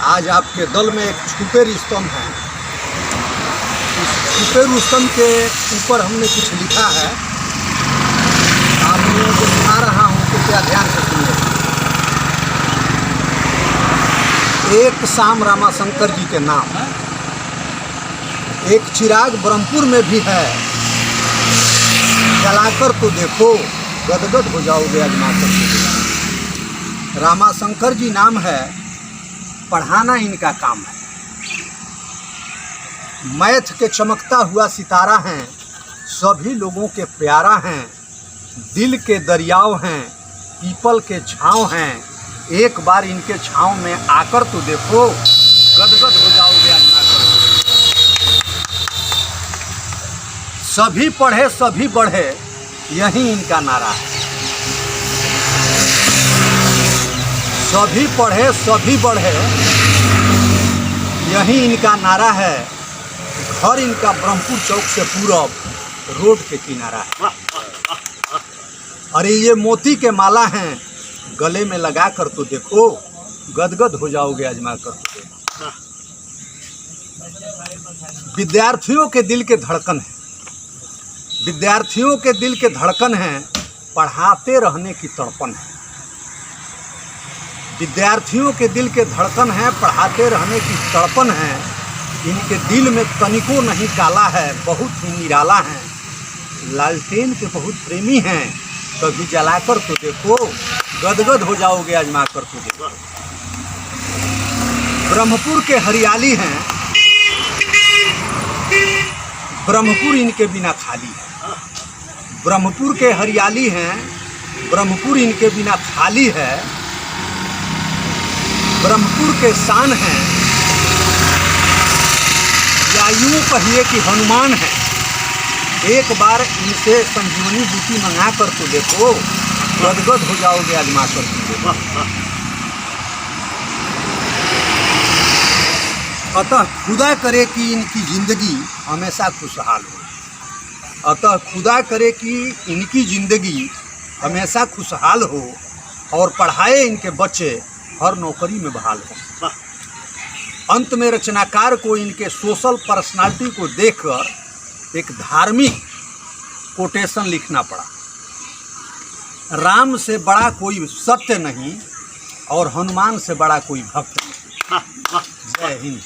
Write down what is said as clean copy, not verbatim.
आज आपके दल में एक छुपे रुस्तम है। इस छुपे रुस्तम के ऊपर हमने कुछ लिखा है, आप लोगों को सुना रहा हूँ, कृपया ध्यान से सुनिए। एक शाम रामाशंकर जी के नाम, एक चिराग ब्रह्मपुर में भी है, जलाकर तो देखो गदगद हो जाओगे आजमाकर के देखो। रामाशंकर जी नाम है, पढ़ाना इनका काम है। मैथ के चमकता हुआ सितारा हैं, सभी लोगों के प्यारा हैं, दिल के दरियाव हैं, पीपल के छाँव हैं। एक बार इनके छाँव में आकर तो देखो गदगद हो जाओगे आजमाकर। सभी पढ़े सभी बढ़े, यही इनका नारा है। सभी पढ़े सभी बढ़े, यही इनका नारा है। घर इनका ब्रह्मपुर चौक से पूरब रोड के किनारा है। अरे ये मोती के माला हैं, गले में लगा कर तो देखो गदगद हो जाओगे आजमा कर तो देखो। विद्यार्थियों के दिल के धड़कन है, विद्यार्थियों के दिल के धड़कन हैं, पढ़ाते रहने की तड़पन है। विद्यार्थियों के दिल के धड़कन हैं, पढ़ाते रहने की तड़पन है। इनके दिल में तनिको नहीं काला है, बहुत ही निराला है। लालटेन के बहुत प्रेमी हैं, कभी जलाकर तो देखो गदगद हो जाओगे आजमा कर तो देखो। ब्रह्मपुर के हरियाली हैं, ब्रह्मपुर इनके बिना खाली है। ब्रह्मपुर के हरियाली हैं, ब्रह्मपुर इनके बिना खाली है। ब्रह्मपुर के शान हैं, या यूँ कहिए कि हनुमान है। एक बार इनसे संजीवनी बूटी मंगा कर तो देखो गदगद हो जाओगे आजमा कर तो देखो। अतः खुदा करे कि इनकी ज़िंदगी हमेशा खुशहाल हो। अतः खुदा करे कि इनकी ज़िंदगी हमेशा खुशहाल हो और पढ़ाए इनके बच्चे हर नौकरी में बहाल हो। अंत में रचनाकार को इनके सोशल पर्सनालिटी को देखकर एक धार्मिक कोटेशन लिखना पड़ा। राम से बड़ा कोई सत्य नहीं और हनुमान से बड़ा कोई भक्त नहीं। जय हिंद।